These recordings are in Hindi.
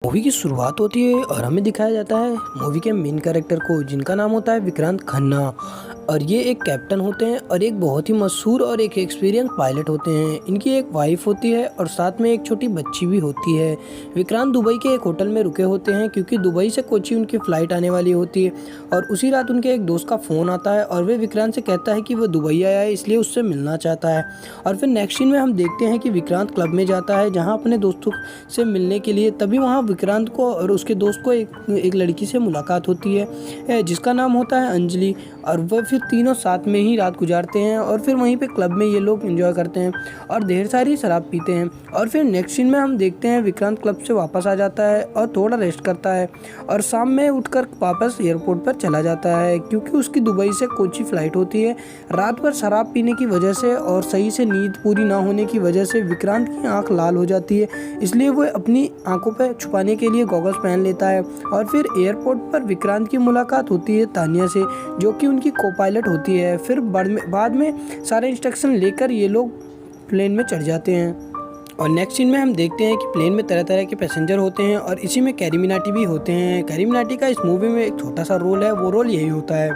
मूवी की शुरुआत होती है और हमें दिखाया जाता है मूवी के मेन कैरेक्टर को, जिनका नाम होता है विक्रांत खन्ना। और ये एक कैप्टन होते हैं और एक बहुत ही मशहूर और एक एक्सपीरियंस पायलट होते हैं। इनकी एक वाइफ होती है और साथ में एक छोटी बच्ची भी होती है। विक्रांत दुबई के एक होटल में रुके होते हैं क्योंकि दुबई से कोची उनकी फ़्लाइट आने वाली होती है। और उसी रात उनके एक दोस्त का फ़ोन आता है और वे विक्रांत से कहता है कि वो दुबई आया है, इसलिए उससे मिलना चाहता है। और फिर नेक्स्ट सीन में हम देखते हैं कि विक्रांत क्लब में जाता है जहाँ अपने दोस्तों से मिलने के लिए। तभी वहाँ विक्रांत को और उसके दोस्त को एक लड़की से मुलाकात होती है जिसका नाम होता है अंजलि। और वह फिर तीनों साथ में ही रात गुजारते हैं और फिर वहीं पे क्लब में ये लोग एंजॉय करते हैं और ढेर सारी शराब पीते हैं। और फिर नेक्स्ट सीन में हम देखते हैं विक्रांत क्लब से वापस आ जाता है और थोड़ा रेस्ट करता है और शाम में उठकर वापस एयरपोर्ट पर चला जाता है क्योंकि उसकी दुबई से कोची फ़्लाइट होती है। रात भर शराब पीने की वजह से और सही से नींद पूरी ना होने की वजह से विक्रांत की आँख लाल हो जाती है, इसलिए वह अपनी आंखों पर छुपाने के लिए गॉगल्स पहन लेता है। और फिर एयरपोर्ट पर विक्रांत की मुलाकात होती है तानिया से, जो कि उनकी को पायलट होती है। फिर बाद में सारे इंस्ट्रक्शन लेकर ये लोग प्लेन में चढ़ जाते हैं। और नेक्स्ट सीन में हम देखते हैं कि प्लेन में तरह तरह के पैसेंजर होते हैं और इसी में कैरी मिनाटी भी होते हैं। कैरी मिनाटी का इस मूवी में एक छोटा सा रोल है, वो रोल यही होता है।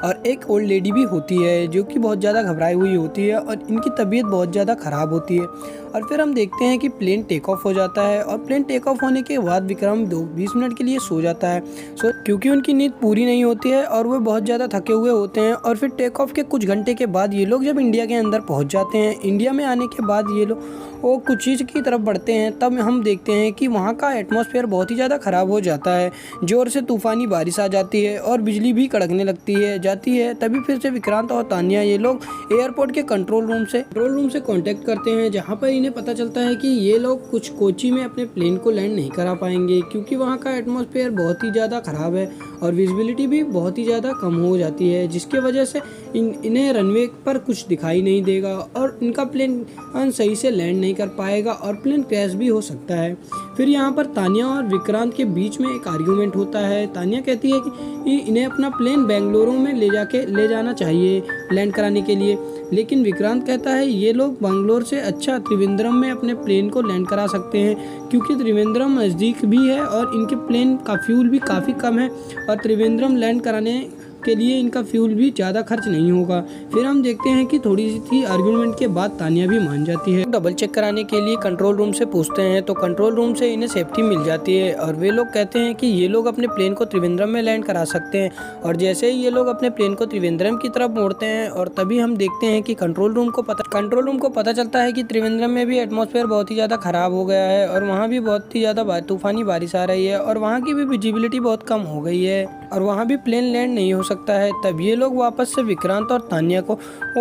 और एक ओल्ड लेडी भी होती है जो कि बहुत ज़्यादा घबराई हुई होती है और इनकी तबीयत बहुत ज़्यादा ख़राब होती है। और फिर हम देखते हैं कि प्लेन टेक ऑफ हो जाता है और प्लेन टेक ऑफ होने के बाद विक्रम 20 मिनट के लिए सो जाता है क्योंकि उनकी नींद पूरी नहीं होती है और वो बहुत ज़्यादा थके हुए होते हैं। और फिर टेक ऑफ के कुछ घंटे के बाद ये लोग जब इंडिया के अंदर पहुंच जाते हैं, इंडिया में आने के बाद ये लोग वो कुछ चीज़ की तरफ बढ़ते हैं, तब हम देखते हैं कि वहाँ का एटमॉस्फेयर बहुत ही ज़्यादा ख़राब हो जाता है। ज़ोर से तूफ़ानी बारिश आ जाती है और बिजली भी कड़कने लगती है जाती है। तभी फिर से विक्रांत और तानिया ये लोग एयरपोर्ट के कंट्रोल रूम से कांटेक्ट करते हैं, जहाँ पर इन्हें पता चलता है कि ये लोग कुछ कोची में अपने प्लेन को लैंड नहीं करा पाएंगे क्योंकि वहाँ का एटमॉस्फेयर बहुत ही ज़्यादा ख़राब है और विजिबिलिटी भी बहुत ही ज़्यादा कम हो जाती है, जिसके वजह से इन्हें रनवे पर कुछ दिखाई नहीं देगा और इनका प्लेन सही से लैंड नहीं कर पाएगा और प्लेन क्रैश भी हो सकता है। फिर यहाँ पर तानिया और विक्रांत के बीच में एक आर्ग्यूमेंट होता है। तानिया कहती है कि इन्हें अपना प्लेन बेंगलुरु में ले जाना चाहिए लैंड कराने के लिए, लेकिन विक्रांत कहता है ये लोग बेंगलोर से अच्छा त्रिवेंद्रम में अपने प्लेन को लैंड करा सकते हैं क्योंकि त्रिवेंद्रम नज़दीक भी है और इनके प्लेन का फ्यूल भी काफ़ी कम है और त्रिवेंद्रम लैंड कराने के लिए इनका फ्यूल भी ज़्यादा खर्च नहीं होगा। फिर हम देखते हैं कि थोड़ी सी आर्गुमेंट के बाद तानिया भी मान जाती है। डबल चेक कराने के लिए कंट्रोल रूम से पूछते हैं तो कंट्रोल रूम से इन्हें सेफ्टी मिल जाती है और वे लोग कहते हैं कि ये लोग अपने प्लेन को त्रिवेंद्रम में लैंड करा सकते हैं। और जैसे ही ये लोग अपने प्लेन को त्रिवेंद्रम की तरफ मोड़ते हैं और तभी हम देखते हैं कि कंट्रोल रूम को पता चलता है कि त्रिवेंद्रम में भी एटमॉस्फेयर बहुत ही ज़्यादा ख़राब हो गया है और वहाँ भी बहुत ही ज़्यादा तूफ़ानी बारिश आ रही है और वहाँ की भी विजिबिलिटी बहुत कम हो गई है और वहाँ भी प्लेन लैंड नहीं हो सकता है। तब ये लोग वापस से विक्रांत और तानिया को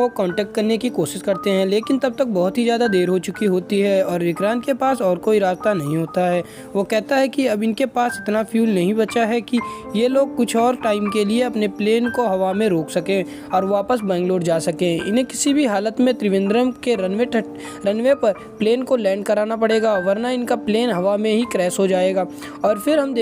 कांटेक्ट करने की कोशिश करते हैं, लेकिन तब तक बहुत ही ज़्यादा देर हो चुकी होती है और विक्रांत के पास और कोई रास्ता नहीं होता है। वो कहता है कि अब इनके पास इतना फ्यूल नहीं बचा है कि ये लोग कुछ और टाइम के लिए अपने प्लेन को हवा में रोक सकें और वापस बेंगलोर जा सकें। इन्हें किसी भी हालत में त्रिवेंद्रम के रनवे पर प्लेन को लैंड कराना पड़ेगा, वरना इनका प्लेन हवा में ही क्रैश हो जाएगा। और फिर हम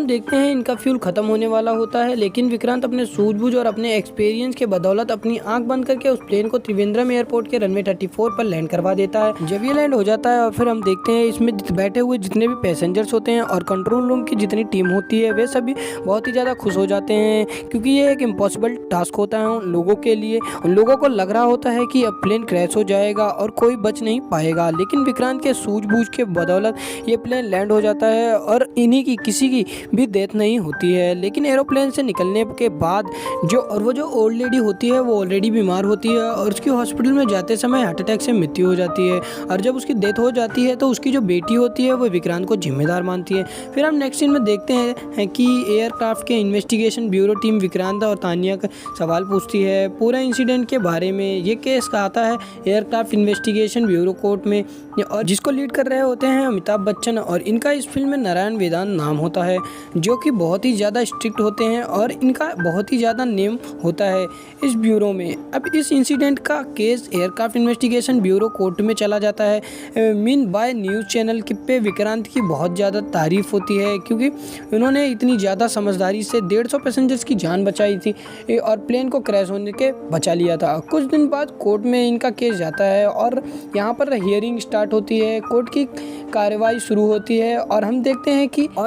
देखते हैं इनका फ्यूल ख़त्म होने वाला होता है, लेकिन विक्रांत अपने सूझबूझ और अपने एक्सपीरियंस के बदौलत अपनी आंख बंद करके उस प्लेन को त्रिवेंद्रम एयरपोर्ट के रनवे 34 पर लैंड करवा देता है। जब ये लैंड हो जाता है और फिर हम देखते हैं इसमें बैठे हुए जितने भी पैसेंजर्स होते हैं और कंट्रोल रूम की जितनी टीम होती है वे सभी बहुत ही ज़्यादा खुश हो जाते हैं क्योंकि ये एक इम्पॉसिबल टास्क होता है उन लोगों के लिए। उन लोगों को लग रहा होता है कि अब प्लेन क्रैश हो जाएगा और कोई बच नहीं पाएगा, लेकिन विक्रांत के सूझबूझ के बदौलत ये प्लेन लैंड हो जाता है और इन्हीं की किसी की भी डेथ नहीं होती है। लेकिन एरोप्लेन से निकलने के बाद वो जो ओल्ड लेडी होती है वो ऑलरेडी बीमार होती है और उसकी हॉस्पिटल में जाते समय हार्ट अटैक से मृत्यु हो जाती है और जब उसकी डेथ हो जाती है तो उसकी जो बेटी होती है वो विक्रांत को जिम्मेदार मानती है। फिर हम नेक्स्ट सीन में देखते हैं कि एयरक्राफ्ट के इन्वेस्टिगेशन ब्यूरो टीम विक्रांत और तानिया का सवाल पूछती है पूरे इंसिडेंट के बारे में। ये केस आता है एयरक्राफ्ट इन्वेस्टिगेशन ब्यूरो कोर्ट में और जिसको लीड कर रहे होते हैं अमिताभ बच्चन और इनका इस फिल्म में नारायण वेदांत नाम होता है, जो कि बहुत ही ज़्यादा स्ट्रिक्ट होते होते हैं और इनका बहुत ही ज़्यादा नेम होता है इस ब्यूरो में। अब इस इंसिडेंट का case aircraft investigation bureau court में चला जाता है। मीन बाय न्यूज़ चैनल पे विक्रांत की बहुत ज़्यादा तारीफ होती है क्योंकि उन्होंने इतनी ज़्यादा समझदारी से 150 पैसेंजर्स की जान बचाई थी और प्लेन को क्रैश होने के बचा लिया था। कुछ दिन बाद कोर्ट में इनका केस जाता है और यहाँ पर हियरिंग स्टार्ट होती है, कोर्ट की कार्रवाई शुरू होती है और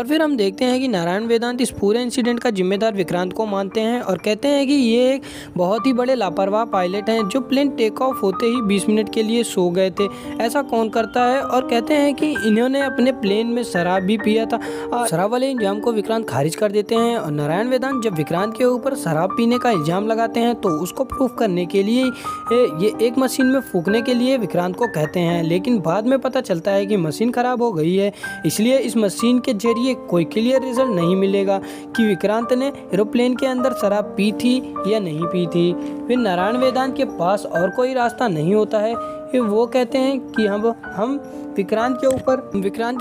फिर हम देखते हैं कि नारायण वेदांत इस पूरे इंसिडेंट का जिम्मेदार विक्रांत को मानते हैं और कहते हैं कि ये एक बहुत ही बड़े लापरवाह पायलट हैं जो प्लेन टेक ऑफ होते ही 20 मिनट के लिए सो गए थे। ऐसा कौन करता है? और कहते हैं कि इन्होंने अपने प्लेन में शराब भी पिया था। शराब वाले इल्जाम को विक्रांत खारिज कर देते हैं और नारायण वेदांत जब विक्रांत के ऊपर शराब पीने का इल्जाम लगाते हैं तो उसको प्रूफ करने के लिए ये एक मशीन में फूंकने के लिए विक्रांत को कहते हैं, लेकिन बाद में पता चलता है कि मशीन खराब हो गई है, इसलिए इस मशीन के जरिए कोई क्लियर रिजल्ट नहीं मिलेगा कि विक्रांत ने एरोप्लेन के अंदर शराब पी थी या नहीं पी थी। फिर नारायण वेदांत के पास और कोई रास्ता नहीं होता है। फिर वो कहते हैं कि हम विक्रांत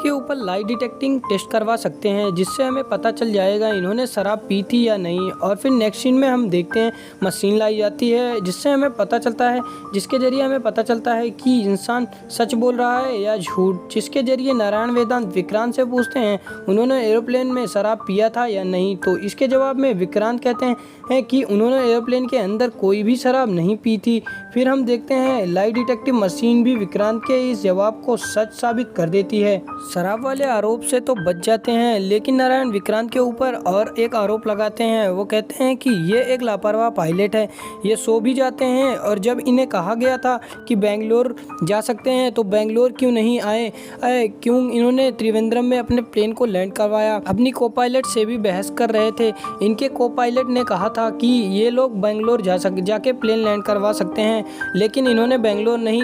के ऊपर लाई डिटेक्टिंग टेस्ट करवा सकते हैं जिससे हमें पता चल जाएगा इन्होंने शराब पी थी या नहीं। और फिर नेक्स्ट सीन में हम देखते हैं मशीन लाई जाती है जिसके जरिए हमें पता चलता है कि इंसान सच बोल रहा है या झूठ, जिसके जरिए नारायण वेदांत विक्रांत से पूछते हैं उन्होंने एरोप्लेन में शराब पिया था या नहीं, तो इसके जवाब में विक्रांत कहते हैं कि उन्होंने एरोप्लेन के अंदर कोई भी शराब नहीं पी थी। फिर हम देखते हैं लाई डिटेक्टिव मशीन भी विक्रांत के इस जवाब को सच साबित कर देती है। शराब वाले आरोप से तो बच जाते हैं, लेकिन नारायण विक्रांत के ऊपर और एक आरोप लगाते हैं। वो कहते हैं कि ये एक लापरवाह पायलट है, ये सो भी जाते हैं और जब इन्हें कहा गया था कि बेंगलोर जा सकते हैं तो बेंगलोर क्यों नहीं आए, क्यों इन्होंने त्रिवेंद्रम में अपने प्लेन को लैंड करवाया। अपनी को पायलट से भी बहस कर रहे थे। इनके को पायलट ने कहा था कि ये लोग बेंगलोर जाके प्लेन लैंड करवा सकते हैं, लेकिन इन्होंने बेंगलोर नहीं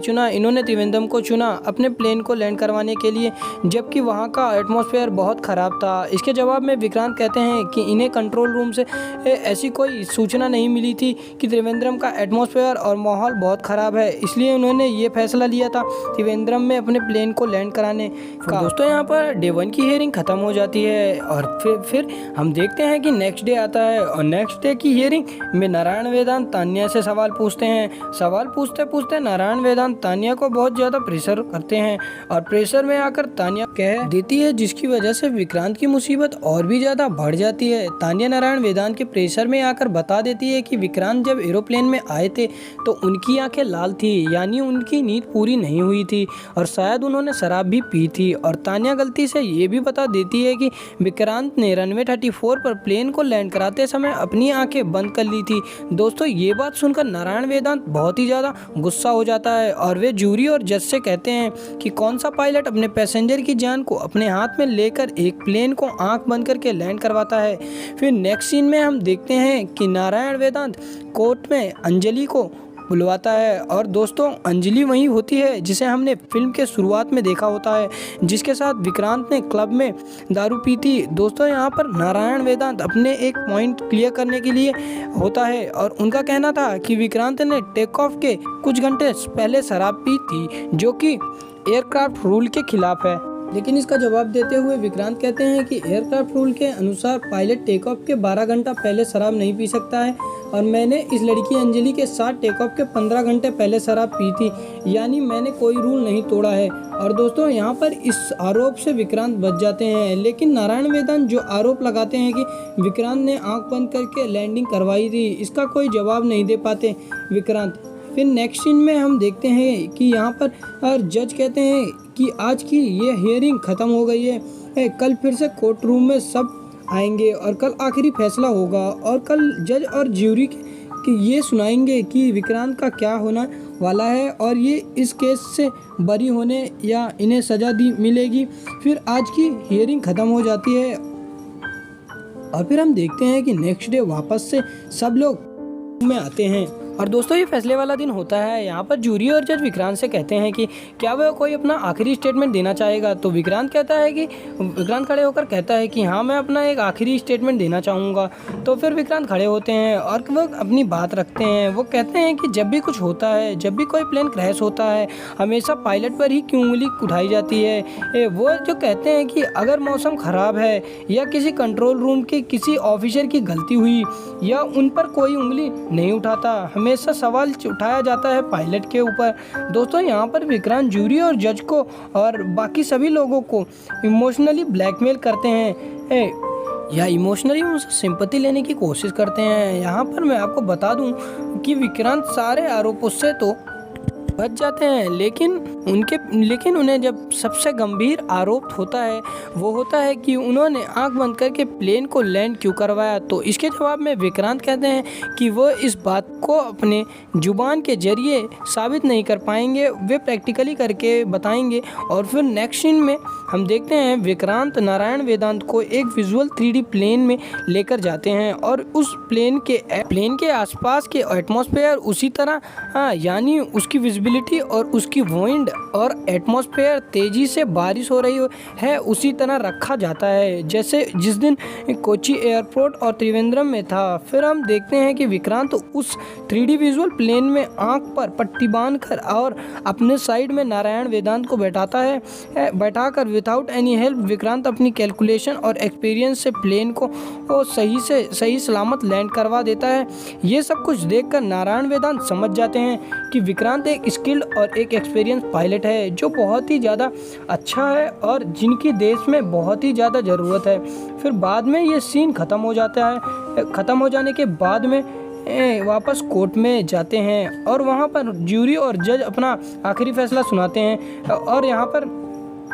चुना, इन्होंने त्रिवेंद्रम को चुना अपने प्लेन को लैंड करवाने के लिए, जबकि वहाँ का एटमॉस्फेयर बहुत ख़राब था। इसके जवाब में विक्रांत कहते हैं कि इन्हें कंट्रोल रूम से ऐसी कोई सूचना नहीं मिली थी कि त्रिवेंद्रम का एटमॉस्फेयर और माहौल बहुत ख़राब है, इसलिए उन्होंने ये फैसला लिया था त्रिवेंद्रम में अपने प्लेन को लैंड कराने का। दोस्तों यहाँ पर डे 1 की हियरिंग ख़त्म हो जाती है और फिर हम देखते हैं कि नेक्स्ट डे आता है और नेक्स्ट डे की हियरिंग में नारायण वेदांत तान्या से सवाल पूछते हैं। सवाल पूछते पूछते नारायण वेदांत तान्या को बहुत ज़्यादा प्रेशर करते हैं और प्रेशर में आकर तान्या कह देती है, जिसकी वजह से विक्रांत की मुसीबत और भी ज़्यादा बढ़ जाती है। तान्या नारायण वेदांत के प्रेशर में आकर बता देती है कि विक्रांत जब एरोप्लेन में आए थे तो उनकी आंखें लाल थी, यानी उनकी नींद पूरी नहीं हुई थी और शायद उन्होंने शराब भी पी थी। और तान्या गलती से ये भी बता देती है कि विक्रांत ने रनवे 34 पर प्लेन को लैंड कराते समय अपनी आंखें बंद कर ली थी। दोस्तों ये बात सुनकर नारायण वेदांत बहुत ही ज़्यादा गुस्सा हो जाता है और वे जूरी और जज से कहते हैं कि कौन सा पायलट अपने पैसेंजर की जान को अपने हाथ में लेकर एक प्लेन को आंख बंद करके लैंड करवाता है। फिर नेक्स्ट सीन में हम देखते हैं कि नारायण वेदांत कोर्ट में अंजलि को बुलवाता है और दोस्तों अंजलि वही होती है जिसे हमने फिल्म के शुरुआत में देखा होता है, जिसके साथ विक्रांत ने क्लब में दारू पी थी। दोस्तों यहाँ पर नारायण वेदांत अपने एक पॉइंट क्लियर करने के लिए होता है और उनका कहना था कि विक्रांत ने टेक ऑफ के कुछ घंटे पहले शराब पी थी, जो कि एयरक्राफ्ट रूल के खिलाफ है। लेकिन इसका जवाब देते हुए विक्रांत कहते हैं कि एयरक्राफ्ट रूल के अनुसार पायलट टेक ऑफ के 12 घंटा पहले शराब नहीं पी सकता है और मैंने इस लड़की अंजलि के साथ टेक ऑफ के 15 घंटे पहले शराब पी थी, यानी मैंने कोई रूल नहीं तोड़ा है। और दोस्तों यहाँ पर इस आरोप से विक्रांत बच जाते हैं, लेकिन नारायण वेदांत जो आरोप लगाते हैं कि विक्रांत ने आंख बंद करके लैंडिंग करवाई थी, इसका कोई जवाब नहीं दे पाते विक्रांत। फिर नेक्स्ट सीन में हम देखते हैं कि यहाँ पर जज कहते हैं कि आज की ये हियरिंग ख़त्म हो गई है, कल फिर से कोर्ट रूम में सब आएंगे और कल आखिरी फैसला होगा और कल जज और ज्यूरी कि ये सुनाएंगे कि विक्रांत का क्या होना वाला है और ये इस केस से बरी होने या इन्हें सज़ा मिलेगी। फिर आज की हियरिंग ख़त्म हो जाती है और फिर हम देखते हैं कि नेक्स्ट डे वापस से सब लोग में आते हैं और दोस्तों ये फैसले वाला दिन होता है। यहाँ पर जूरी और जज विक्रांत से कहते हैं कि क्या वह कोई अपना आखिरी स्टेटमेंट देना चाहेगा। तो विक्रांत खड़े होकर कहता है कि हाँ, मैं अपना एक आखिरी स्टेटमेंट देना चाहूँगा। तो फिर विक्रांत खड़े होते हैं और वो अपनी बात रखते हैं। वो कहते हैं कि जब भी कुछ होता है, जब भी कोई प्लेन क्रैश होता है, हमेशा पायलट पर ही क्यों उंगली उठाई जाती है। वो जो कहते हैं कि अगर मौसम ख़राब है या किसी कंट्रोल रूम के किसी ऑफिसर की गलती हुई या उन पर कोई उंगली नहीं उठाता, हमेशा सवाल उठाया जाता है पायलट के ऊपर। दोस्तों यहाँ पर विक्रांत जूरी और जज को और बाकी सभी लोगों को इमोशनली ब्लैकमेल करते हैं या इमोशनली उनसे सिंपैथी लेने की कोशिश करते हैं। यहाँ पर मैं आपको बता दूं कि विक्रांत सारे आरोपों से तो बच जाते हैं, लेकिन उन्हें जब सबसे गंभीर आरोप होता है वो होता है कि उन्होंने आंख बंद करके प्लेन को लैंड क्यों करवाया। तो इसके जवाब में विक्रांत कहते हैं कि वो इस बात को अपने जुबान के जरिए साबित नहीं कर पाएंगे, वे प्रैक्टिकली करके बताएंगे। और फिर नेक्स्ट सीन में हम देखते हैं विक्रांत नारायण वेदांत को एक विजुअल 3D प्लेन में लेकर जाते हैं और उस प्लेन के आसपास के एटमॉस्फेयर उसी तरह यानी उसकी विजिबिलिटी और उसकी विंड और एटमॉस्फेयर तेजी से बारिश हो रही है उसी तरह रखा जाता है जैसे जिस दिन कोची एयरपोर्ट और त्रिवेंद्रम में था। फिर हम देखते हैं कि विक्रांत उस 3D विजुअल प्लेन में आंख पर पट्टी बांधकर और अपने साइड में नारायण वेदांत को बैठाकर विदाउट एनी हेल्प विक्रांत अपनी कैलकुलेशन और एक्सपीरियंस से प्लेन को सही सलामत लैंड करवा देता है। ये सब कुछ देखकर नारायण वेदांत समझ जाते हैं कि विक्रांत एक स्किल्ड और एक एक्सपीरियंस पायलट है जो बहुत ही ज़्यादा अच्छा है और जिनकी देश में बहुत ही ज़्यादा ज़रूरत है। फिर बाद में ये सीन ख़त्म हो जाता है। ख़त्म हो जाने के बाद में वापस कोर्ट में जाते हैं और वहाँ पर जूरी और जज अपना आखिरी फैसला सुनाते हैं और यहाँ पर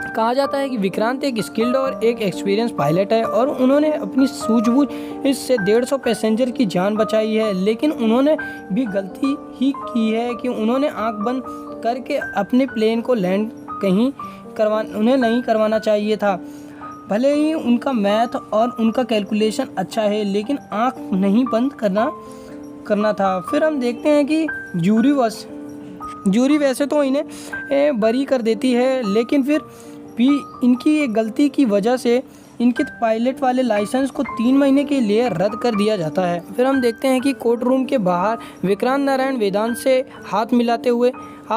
कहा जाता है कि विक्रांत एक स्किल्ड और एक एक्सपीरियंस पायलट है और उन्होंने अपनी सूझबूझ इससे 150 पैसेंजर की जान बचाई है, लेकिन उन्होंने भी गलती ही की है कि उन्होंने आंख बंद करके अपने प्लेन को लैंड उन्हें नहीं करवाना चाहिए था। भले ही उनका मैथ और उनका कैलकुलेशन अच्छा है, लेकिन आंख नहीं बंद करना था। फिर हम देखते हैं कि जूरी वैसे तो इन्हें बरी कर देती है, लेकिन फिर भी इनकी एक गलती की वजह से इनके पायलट वाले लाइसेंस को 3 महीने के लिए रद्द कर दिया जाता है। फिर हम देखते हैं कि कोर्ट रूम के बाहर विक्रांत नारायण वेदांत से हाथ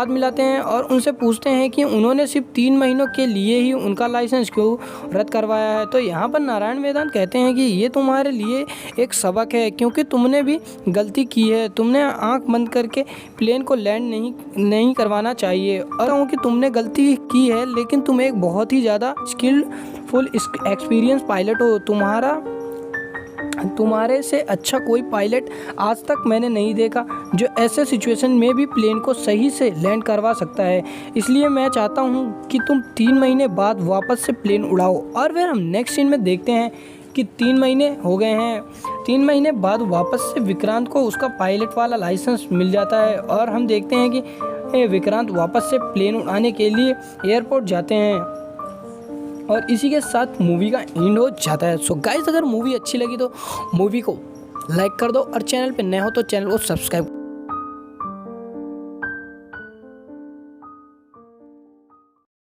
मिलाते हैं और उनसे पूछते हैं कि उन्होंने सिर्फ 3 महीनों के लिए ही उनका लाइसेंस क्यों रद्द करवाया है। तो यहाँ पर नारायण वेदांत कहते हैं कि ये तुम्हारे लिए एक सबक है, क्योंकि तुमने भी गलती की है। तुमने आंख बंद करके प्लेन को लैंड नहीं करवाना चाहिए और कि तुमने गलती की है, लेकिन तुम एक बहुत ही ज़्यादा स्किलफुल एक्सपीरियंस पायलट हो। तुम्हारे से अच्छा कोई पायलट आज तक मैंने नहीं देखा जो ऐसे सिचुएशन में भी प्लेन को सही से लैंड करवा सकता है। इसलिए मैं चाहता हूं कि तुम 3 महीने बाद वापस से प्लेन उड़ाओ। और फिर हम नेक्स्ट सीन में देखते हैं कि 3 महीने हो गए हैं। 3 महीने बाद वापस से विक्रांत को उसका पायलट वाला लाइसेंस मिल जाता है और हम देखते हैं कि विक्रांत वापस से प्लेन उड़ाने के लिए एयरपोर्ट जाते हैं और इसी के साथ मूवी का एंड हो जाता है। सो गाइस, अगर मूवी अच्छी लगी तो मूवी को लाइक कर दो और चैनल पे नए हो तो चैनल को सब्सक्राइब